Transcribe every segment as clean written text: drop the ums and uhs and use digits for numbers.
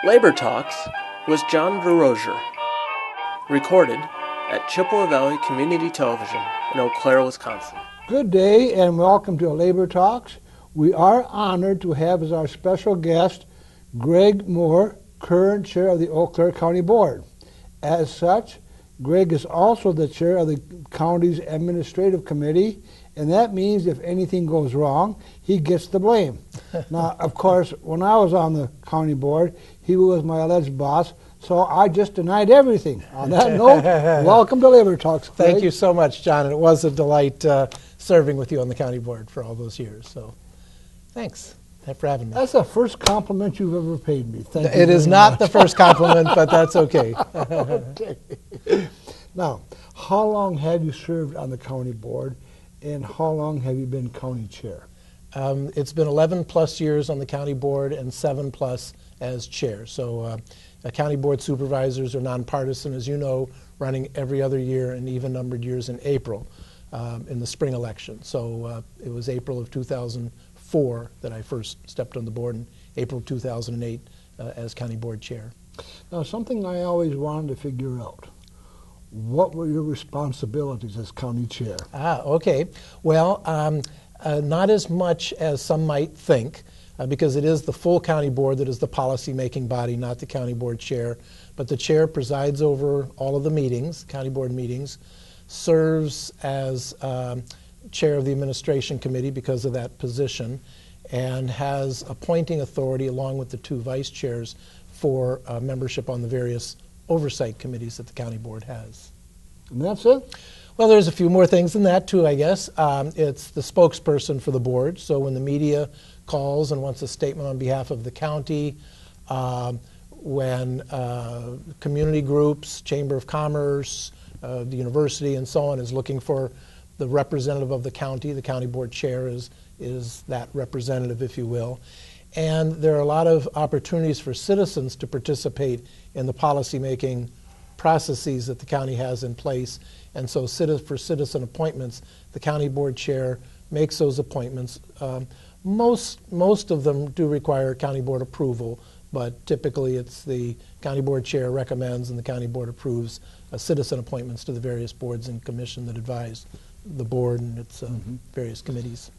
Labor Talks was John DeRozier, recorded at Chippewa Valley Community Television in Eau Claire, Wisconsin. Good day and welcome to Labor Talks. We are honored to have as our special guest Gregg Moore, current chair of the Eau Claire County Board. As such, Gregg is also the chair of the county's administrative committee, and that means if anything goes wrong, he gets the blame. Now, of course, when I was on the county board, he was my alleged boss, so I just denied everything. On that note, welcome to Labor Talks, Gregg. Thank you so much, John. It was a delight serving with you on the county board for all those years. So, thanks for having me. That's the first compliment you've ever paid me. Thank you. It is not the first compliment, but that's okay. Okay. Now, how long have you served on the county board, and how long have you been county chair? It's been 11 plus years on the county board and 7 plus as chair. So the county board supervisors are nonpartisan, as you know, running every other year and even numbered years in April in the spring election. So it was April of 2004 that I first stepped on the board, and April of 2008 as county board chair. Now, something I always wanted to figure out. What were your responsibilities as county chair? Okay. Well, not as much as some might think, because it is the full county board that is the policy-making body, not the county board chair. But the chair presides over all of the meetings, county board meetings, serves as chair of the administration committee because of that position, and has appointing authority along with the 2 vice chairs for membership on the various oversight committees that the county board has. And that's it? Well, there's a few more things than that, too, I guess. It's the spokesperson for the board, so when the media calls and wants a statement on behalf of the county, when community groups, Chamber of Commerce, the university, and so on is looking for the representative of the county board chair is that representative, if you will. And there are a lot of opportunities for citizens to participate in the policy-making processes that the county has in place. And so for citizen appointments, the county board chair makes those appointments. Most of them do require county board approval, but typically it's the county board chair recommends and the county board approves citizen appointments to the various boards and commission that advise the board and its various committees.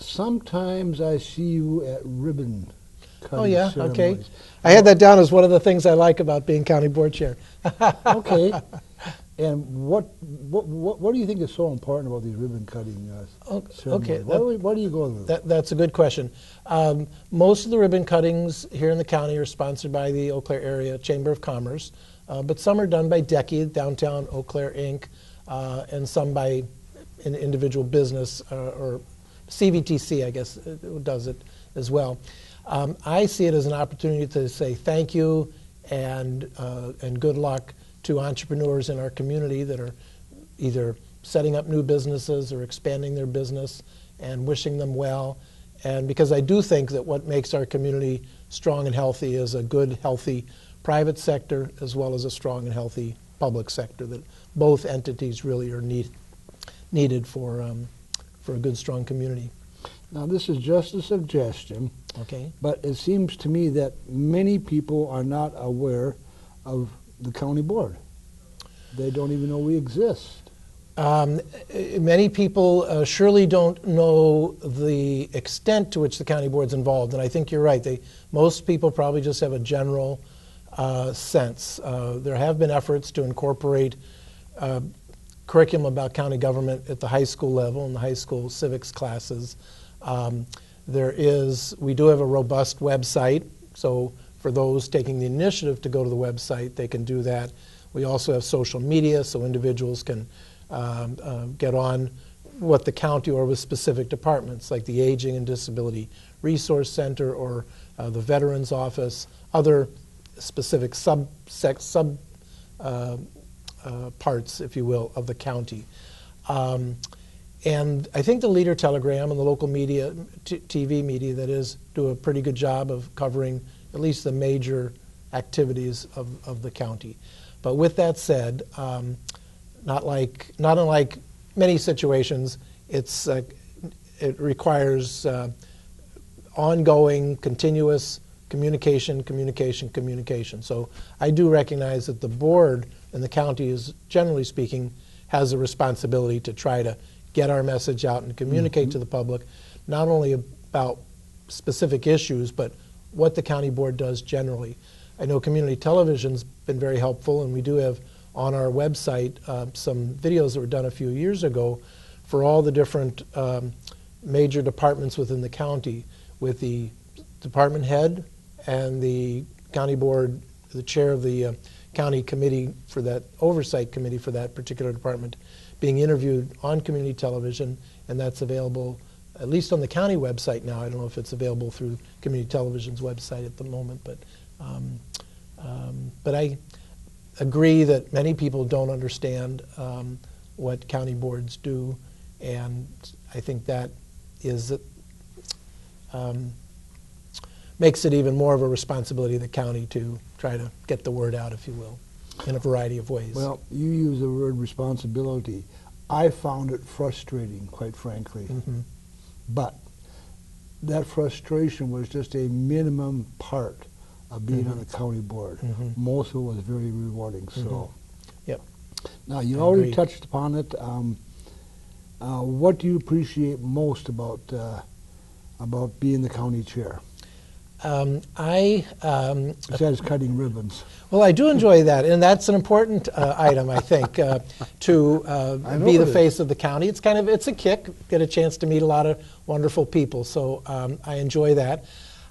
Sometimes I see you at ribbon cutting Oh, yeah, ceremonies. okay. I had that down as one of the things I like about being county board chair. Okay. And what do you think is so important about these ribbon cutting ceremonies? Okay, Why do you go to them? That's a good question. Most of the ribbon cuttings here in the county are sponsored by the Eau Claire Area Chamber of Commerce, but some are done by DECI, Downtown Eau Claire Inc., and some by an individual business or CVTC, I guess, does it as well. I see it as an opportunity to say thank you and good luck to entrepreneurs in our community that are either setting up new businesses or expanding their business, and wishing them well. And because I do think that what makes our community strong and healthy is a good, healthy private sector as well as a strong and healthy public sector, that both entities really are needed for a good, strong community. Now, this is just a suggestion, Okay. but it seems to me that many people are not aware of the county board. They don't even know we exist. Many people surely don't know the extent to which the county board's involved, and I think you're right. Most people probably just have a general sense. There have been efforts to incorporate curriculum about county government at the high school level and the high school civics classes. We do have a robust website, so for those taking the initiative to go to the website, they can do that. We also have social media, so individuals can get on what the county or with specific departments, like the Aging and Disability Resource Center or the Veterans Office, other specific parts, if you will, of the county. And I think the Leader Telegram and the local media, TV media, that is, do a pretty good job of covering at least the major activities of the county. But with that said, not unlike many situations, it requires ongoing, continuous communication, communication, communication. So I do recognize that the board and the county is, generally speaking, has a responsibility to try to get our message out and communicate to the public, not only about specific issues, but what the county board does generally. I know community television's been very helpful, and we do have on our website some videos that were done a few years ago for all the different major departments within the county, with the department head and the county board, the chair of the county committee for that oversight committee for that particular department, being interviewed on community television, and that's available at least on the county website now. I don't know if it's available through community television's website at the moment, but I agree that many people don't understand what county boards do, and I think that is makes it even more of a responsibility of the county to try to get the word out, if you will, in a variety of ways. Well, you use the word responsibility. I found it frustrating, quite frankly. But that frustration was just a minimum part of being on the county board. Most of it was very rewarding. So, Yep. Now, you already touched upon it. What do you appreciate most about being the county chair? Besides cutting ribbons. Well, I do enjoy that, and that's an important item, I think, to be the face of the county. It's a kick, get a chance to meet a lot of wonderful people, so I enjoy that.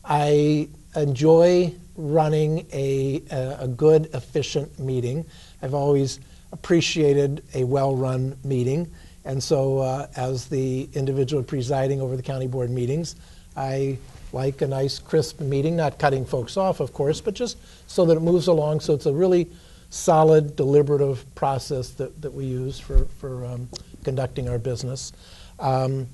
I enjoy running a good, efficient meeting. I've always appreciated a well-run meeting, and so as the individual presiding over the county board meetings, I like a nice, crisp meeting, not cutting folks off, of course, but just so that it moves along, so it's a really solid, deliberative process that we use for conducting our business. A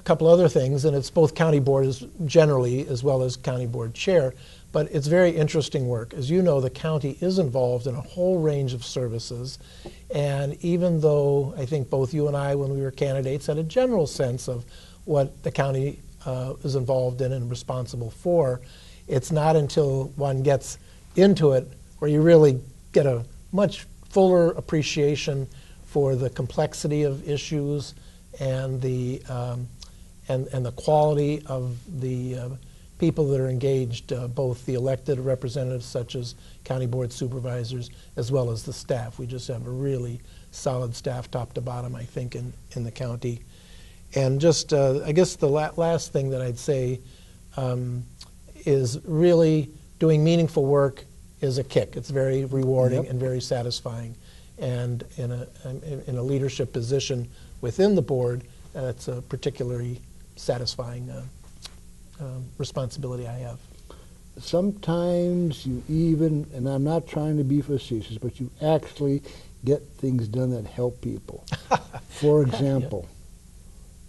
couple other things, and it's both county boards generally as well as county board chair, but it's very interesting work. As you know, the county is involved in a whole range of services, and even though I think both you and I, when we were candidates, had a general sense of what the county is involved in and responsible for, it's not until one gets into it where you really get a much fuller appreciation for the complexity of issues and the quality of the people that are engaged, both the elected representatives such as county board supervisors as well as the staff. We just have a really solid staff top to bottom, I think, in the county. And just, I guess the last thing that I'd say is really doing meaningful work is a kick. It's very rewarding and very satisfying. And in a leadership position within the board, it's a particularly satisfying responsibility I have. Sometimes you even, and I'm not trying to be facetious, but you actually get things done that help people. For example,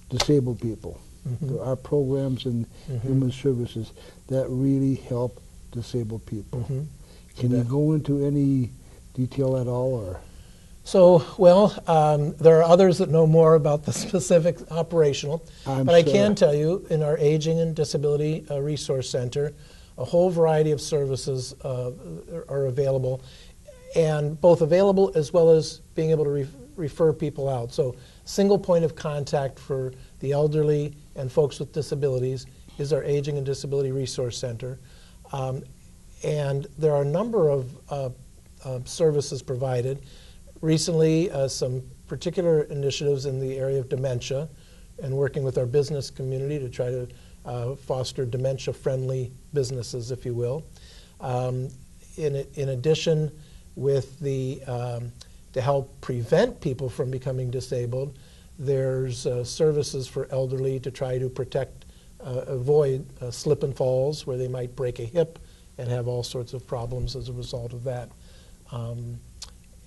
disabled people. There are programs in human services that really help disabled people. Can you go into any detail at all, or? So, well, there are others that know more about the specific operational, but I can tell you in our Aging and Disability Resource Center, a whole variety of services are available, and both available as well as being able to refer people out. So, single point of contact for the elderly and folks with disabilities is our Aging and Disability Resource Center. And there are a number of services provided. Recently, some particular initiatives in the area of dementia and working with our business community to try to foster dementia-friendly businesses, if you will. In addition, with to help prevent people from becoming disabled, there's services for elderly to try to avoid slip and falls where they might break a hip and have all sorts of problems as a result of that.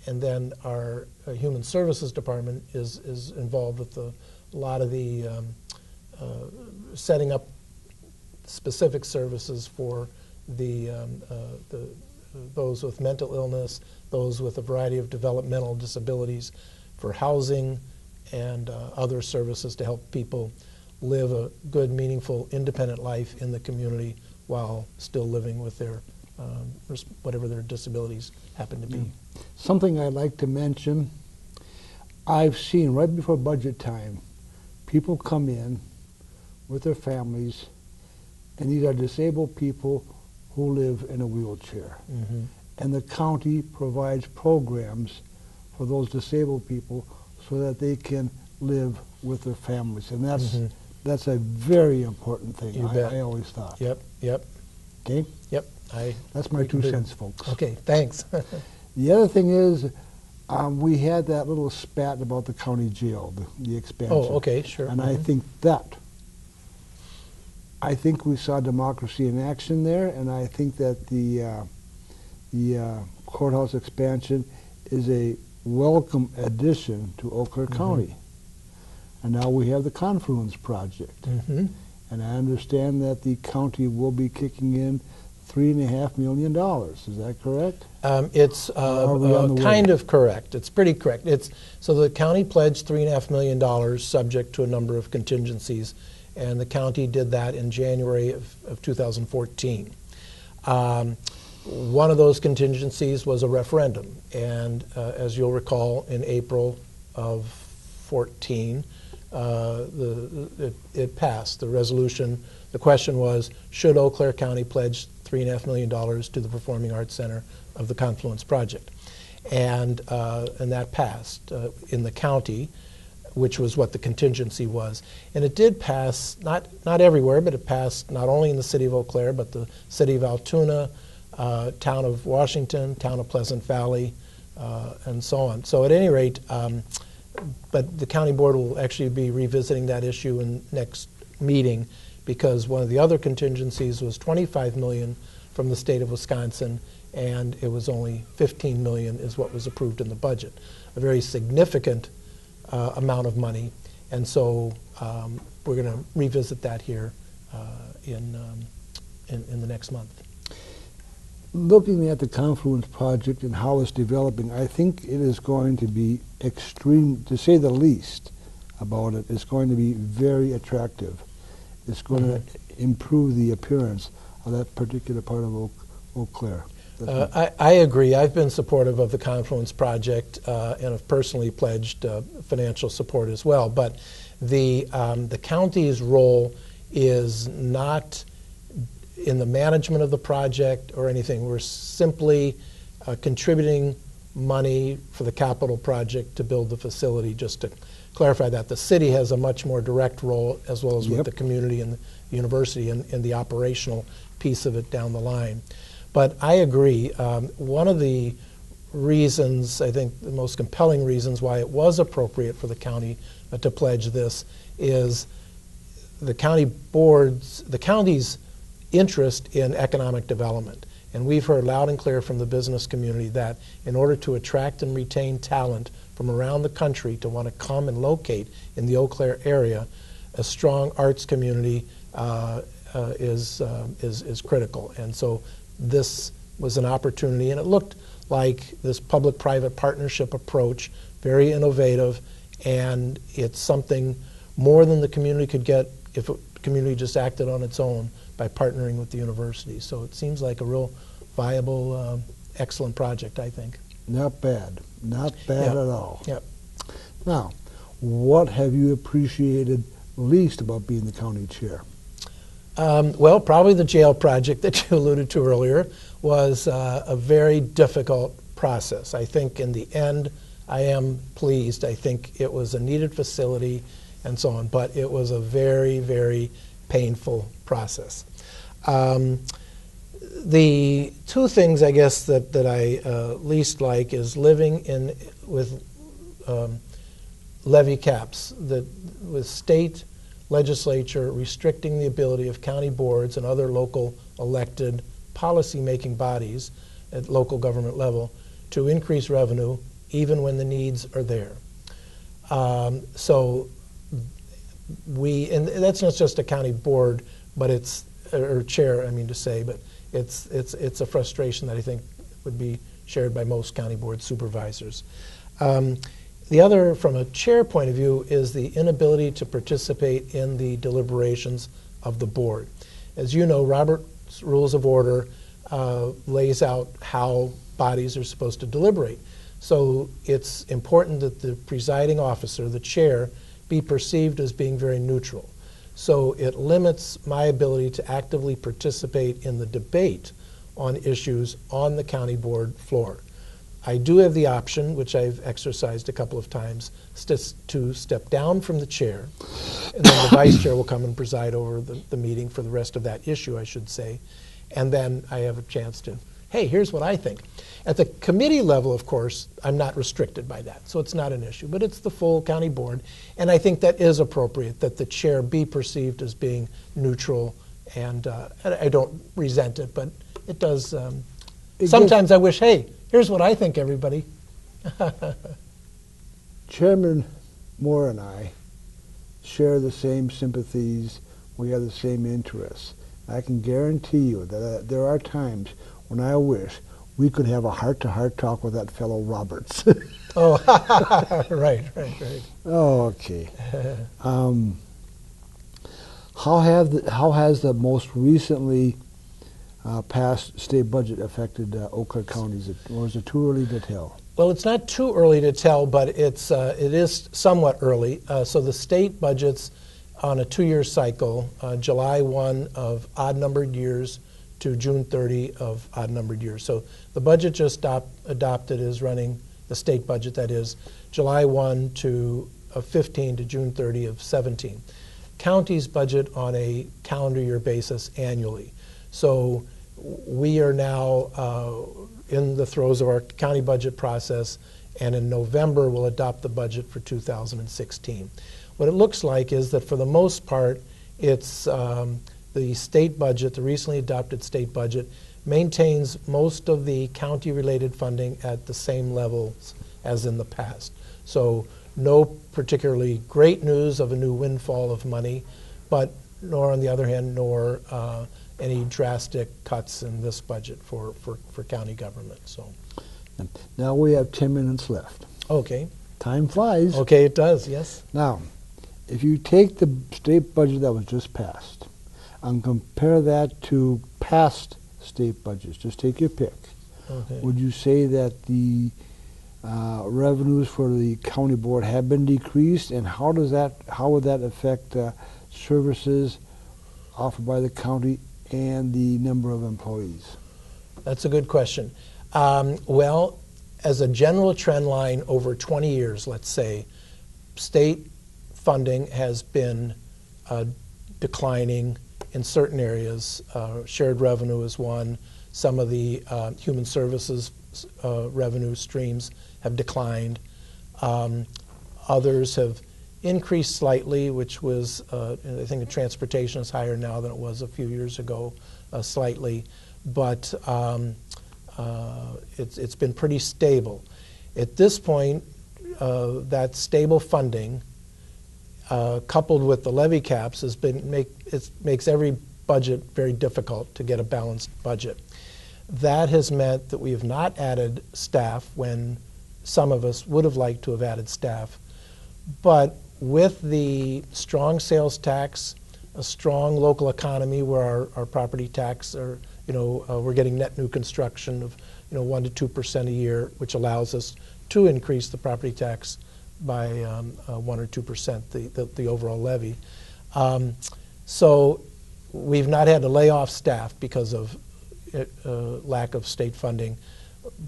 And then our Human Services Department is involved with a lot of the setting up specific services for those with mental illness, those with a variety of developmental disabilities, for housing and other services to help people live a good, meaningful, independent life in the community while still living with their whatever their disabilities happen to be. Something I'd like to mention, I've seen right before budget time, people come in with their families, and these are disabled people who live in a wheelchair. Mm-hmm. And the county provides programs for those disabled people so that they can live with their families. And that's a very important thing, I always thought. Yep. Okay? Yep. That's my 2 cents, folks. Okay, thanks. The other thing is, we had that little spat about the county jail, the expansion. Oh, okay, sure. And I think we saw democracy in action there, and I think that the courthouse expansion is a welcome addition to Eau Claire County. And now we have the Confluence Project. And I understand that the county will be kicking in $3.5 million. Is that correct? It's kind of correct. It's pretty correct. So the county pledged $3.5 million subject to a number of contingencies, and the county did that in January of 2014. One of those contingencies was a referendum, and as you'll recall, in April of 14, it passed. The resolution, the question was, should Eau Claire County pledge $3.5 million to the Performing Arts Center of the Confluence Project? And that passed in the county, which was what the contingency was. And it did pass, not everywhere, but it passed not only in the city of Eau Claire, but the city of Altoona, town of Washington, town of Pleasant Valley, and so on. So at any rate, but the county board will actually be revisiting that issue in next meeting, because one of the other contingencies was $25 million from the state of Wisconsin, and it was only $15 million is what was approved in the budget. A very significant amount of money, and so we're going to revisit that here in the next month. Looking at the Confluence Project and how it's developing, I think it is going to be extreme, to say the least about it. It's going to be very attractive. It's going to improve the appearance of that particular part of Eau Claire. I agree. I've been supportive of the Confluence Project and have personally pledged financial support as well. But the county's role is not in the management of the project or anything. We're simply contributing money for the capital project to build the facility. Just to clarify that, the city has a much more direct role, as well as with the community and the university and the operational piece of it down the line. But I agree. One of the reasons, I think the most compelling reasons why it was appropriate for the county to pledge this is the county's interest in economic development. And we've heard loud and clear from the business community that in order to attract and retain talent from around the country to want to come and locate in the Eau Claire area, a strong arts community is critical. And so this was an opportunity, and it looked like this public-private partnership approach, very innovative, and it's something more than the community could get if the community just acted on its own by partnering with the university. So it seems like a real viable, excellent project, I think. Not bad. Not bad at all. Yep. Now, what have you appreciated least about being the county chair? Well, probably the jail project that you alluded to earlier was a very difficult process. I think in the end, I am pleased. I think it was a needed facility and so on, but it was a very, very painful process. The two things, I guess, that I least like is living with levy caps, with state legislature restricting the ability of county boards and other local elected policy-making bodies at local government level to increase revenue even when the needs are there. So and that's not just a county board, but or chair, I mean to say, but it's a frustration that I think would be shared by most county board supervisors. The other, from a chair point of view, is the inability to participate in the deliberations of the board. As you know, Robert's Rules of Order lays out how bodies are supposed to deliberate. So it's important that the presiding officer, the chair, be perceived as being very neutral. So it limits my ability to actively participate in the debate on issues on the county board floor. I do have the option, which I've exercised a couple of times, to step down from the chair, and then the vice chair will come and preside over the meeting for the rest of that issue, I should say. And then I have a chance to, hey, here's what I think. At the committee level, of course, I'm not restricted by that, so it's not an issue. But it's the full county board, and I think that is appropriate, that the chair be perceived as being neutral, and I don't resent it, but it does. Sometimes I wish, hey, here's what I think, everybody. Chairman Moore and I share the same sympathies. We have the same interests. I can guarantee you that there are times when I wish we could have a heart-to-heart talk with that fellow Roberts. Oh, right. Oh, okay. How has the most recently passed state budget affected Eau Claire County? Or is it too early to tell? Well, it's not too early to tell, but it is somewhat early. So the state budgets on a 2-year cycle, July 1 of odd-numbered years to June 30 of odd-numbered years. So the budget just adopted is running, the state budget that is, July 1 of 15 to June 30 of 17. Counties budget on a calendar year basis annually. So we are now in the throes of our county budget process, and in November we'll adopt the budget for 2016. What it looks like is that for the most part, it's the state budget, the recently adopted state budget, maintains most of the county-related funding at the same levels as in the past. So no particularly great news of a new windfall of money, but nor, on the other hand, nor any drastic cuts in this budget for county government. So now we have 10 minutes left. Okay. Time flies. Okay, it does, yes. Now, if you take the state budget that was just passed and compare that to past state budgets, just take your pick, Okay. would you say that the revenues for the county board have been decreased, and how would that affect services offered by the county and the number of employees? That's a good question. Well, as a general trend line over 20 years, let's say, state funding has been declining in certain areas. Shared revenue is one. Some of the human services revenue streams have declined. Others have increased slightly, which was, I think the transportation is higher now than it was a few years ago, slightly. But it's been pretty stable. At this point, that stable funding, coupled with the levy caps, it makes every budget very difficult to get a balanced budget. That has meant that we have not added staff when some of us would have liked to have added staff. But with the strong sales tax, a strong local economy where our property tax are, we're getting net new construction of 1% to 2% a year, which allows us to increase the property tax by 1 or 2%, the overall levy. So we've not had to lay off staff because of lack of state funding,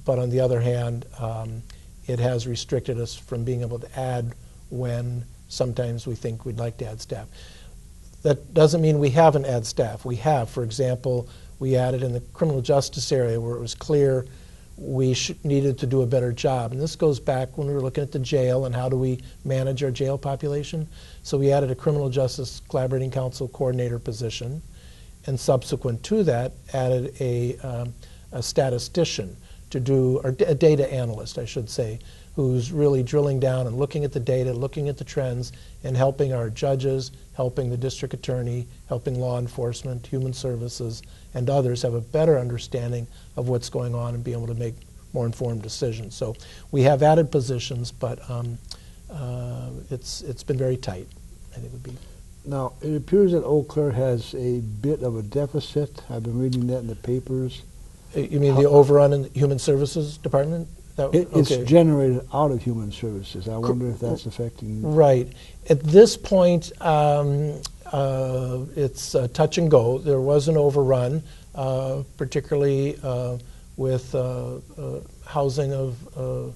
but on the other hand, it has restricted us from being able to add when sometimes we think we'd like to add staff. That doesn't mean we haven't added staff. We have. For example, we added in the criminal justice area where it was clear we needed to do a better job. And this goes back when we were looking at the jail and how do we manage our jail population. So we added a criminal justice collaborating council coordinator position, and subsequent to that added a statistician to do, or a data analyst, I should say, who's really drilling down and looking at the data, looking at the trends, and helping our judges, helping the district attorney, helping law enforcement, human services, and others have a better understanding of what's going on and be able to make more informed decisions. So we have added positions, but it's been very tight, I think would be. Now, it appears that Eau Claire has a bit of a deficit. I've been reading that in the papers. You mean the overrun in the Human Services Department? It's generated out of Human Services. I wonder if that's affecting... Right. At this point, it's touch and go. There was an overrun, particularly with housing of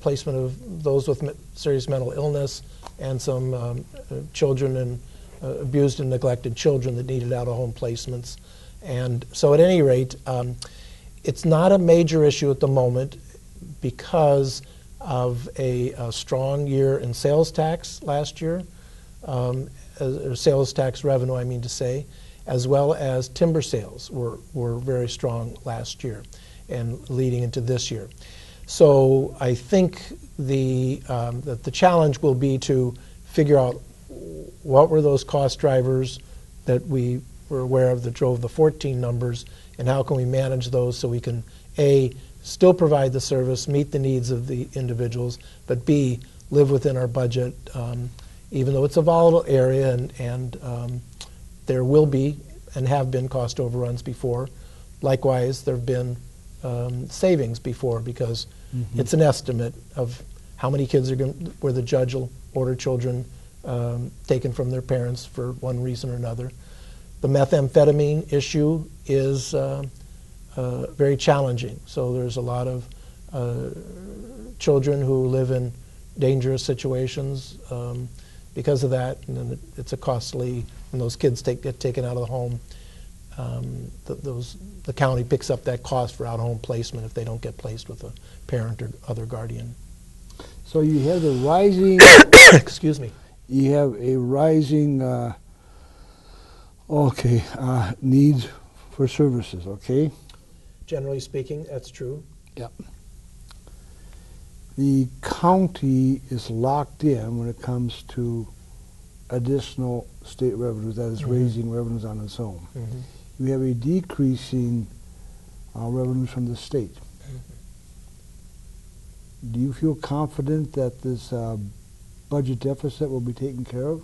placement of those with serious mental illness and some children and abused and neglected children that needed out-of-home placements. And so at any rate, it's not a major issue at the moment because of a strong year in sales tax last year, or sales tax revenue, I mean to say, as well as timber sales were very strong last year and leading into this year. So I think that the challenge will be to figure out what were those cost drivers that we were aware of that drove the 14 numbers, and how can we manage those so we can, A, still provide the service, meet the needs of the individuals, but B, live within our budget, even though it's a volatile area and there will be and have been cost overruns before. Likewise, there have been savings before because it's an estimate of how many kids are where the judge will order children taken from their parents for one reason or another. The methamphetamine issue is very challenging. So there's a lot of children who live in dangerous situations because of that, and then it's a costly, when those kids get taken out of the home, the county picks up that cost for out-of-home placement if they don't get placed with a parent or other guardian. So you have the rising... Excuse me. You have a rising needs for services, okay? Generally speaking, that's true. Yep. The county is locked in when it comes to additional state revenues, that is raising revenues on its own. We have a decreasing revenues from the state. Do you feel confident that this budget deficit will be taken care of?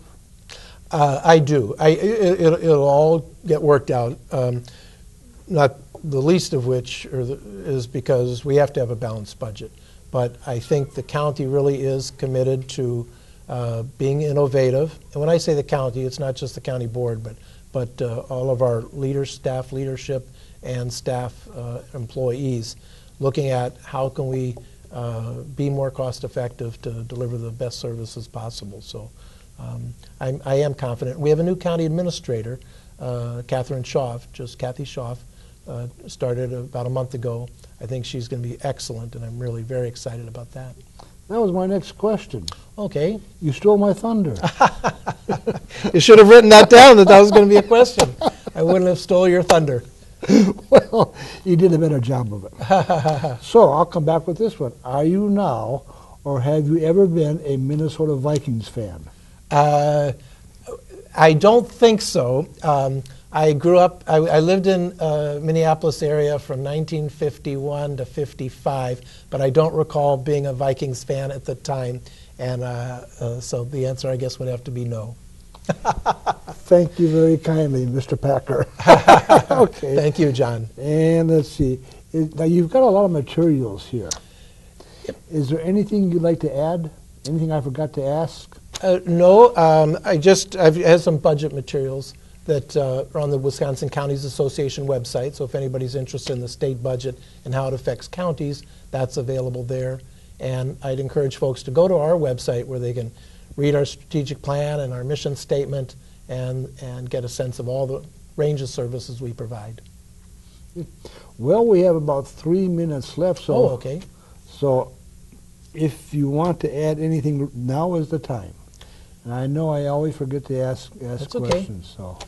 I do. It'll all get worked out, not the least of which is because we have to have a balanced budget. But I think the county really is committed to being innovative. And when I say the county, it's not just the county board, but all of our staff leadership and staff employees, looking at how can we be more cost effective to deliver the best services possible. So I am confident. We have a new county administrator, Kathy Schaaf, started about a month ago. I think she's going to be excellent, and I'm really very excited about that. That was my next question. Okay. You stole my thunder. You should have written that down, that was going to be a question. I wouldn't have stole your thunder. Well, you did a better job of it. So I'll come back with this one. Are you now, or have you ever been, a Minnesota Vikings fan? I don't think so. I grew up, I lived in Minneapolis area from 1951 to 55, but I don't recall being a Vikings fan at the time. And so the answer, I guess, would have to be no. Thank you very kindly, Mr. Packer. Okay. Thank you, John. And let's see. Now, you've got a lot of materials here. Yep. Is there anything you'd like to add? Anything I forgot to ask? No. I've had some budget materials that are on the Wisconsin Counties Association website. So if anybody's interested in the state budget and how it affects counties, that's available there. And I'd encourage folks to go to our website where they can read our strategic plan and our mission statement and get a sense of all the range of services we provide. Well, we have about 3 minutes left. So, okay. So if you want to add anything, now is the time. And I know I always forget to ask questions. Okay. So.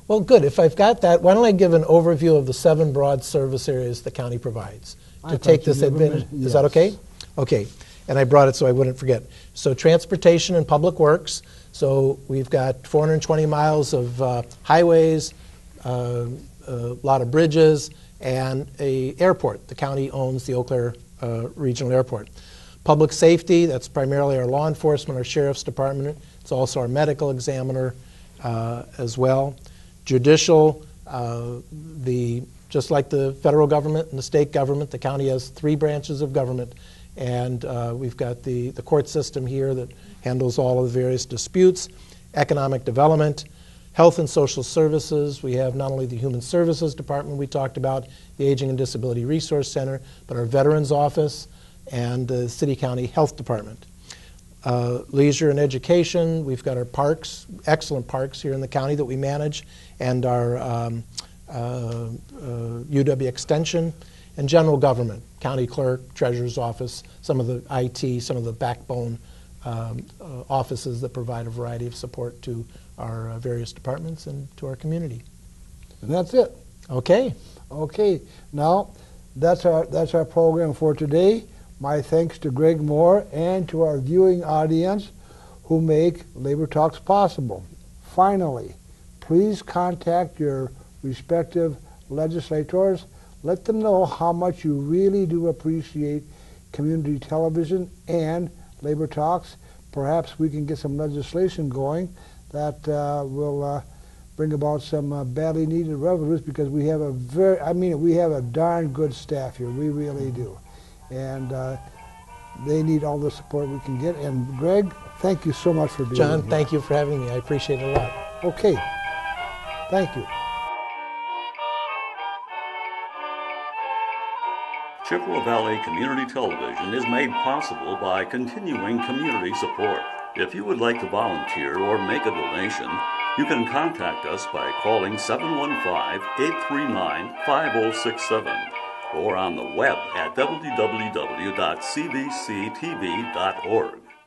Well, good. If I've got that, why don't I give an overview of the 7 broad service areas the county provides to take this advantage. Yes. Is that okay? Okay. And I brought it so I wouldn't forget. So transportation and public works. So we've got 420 miles of highways, lot of bridges, and a airport. The county owns the Eau Claire Regional Airport. Public safety, that's primarily our law enforcement, our sheriff's department. It's also our medical examiner as well. Judicial, just like the federal government and the state government, the county has 3 branches of government, and we've got the court system here that handles all of the various disputes. Economic development, health and social services. We have not only the Human Services Department we talked about, the Aging and Disability Resource Center, but our Veterans Office and the City County Health Department. Leisure and education, we've got our parks, excellent parks here in the county that we manage, and our UW Extension, and general government, county clerk, treasurer's office, some of the IT, some of the backbone offices that provide a variety of support to our various departments and to our community. And that's it. Okay. Okay. Now, that's our program for today. My thanks to Gregg Moore and to our viewing audience who make Labor Talks possible. Finally, please contact your respective legislators. Let them know how much you really do appreciate community television and Labor Talks. Perhaps we can get some legislation going that will bring about some badly needed revenues, because we have we have a darn good staff here. We really do. And they need all the support we can get. And Gregg, thank you so much for being here. John, thank you for having me. I appreciate it a lot. Okay. Thank you. Chippewa Valley Community Television is made possible by continuing community support. If you would like to volunteer or make a donation, you can contact us by calling 715-839-5067 or on the web at www.cbctv.org.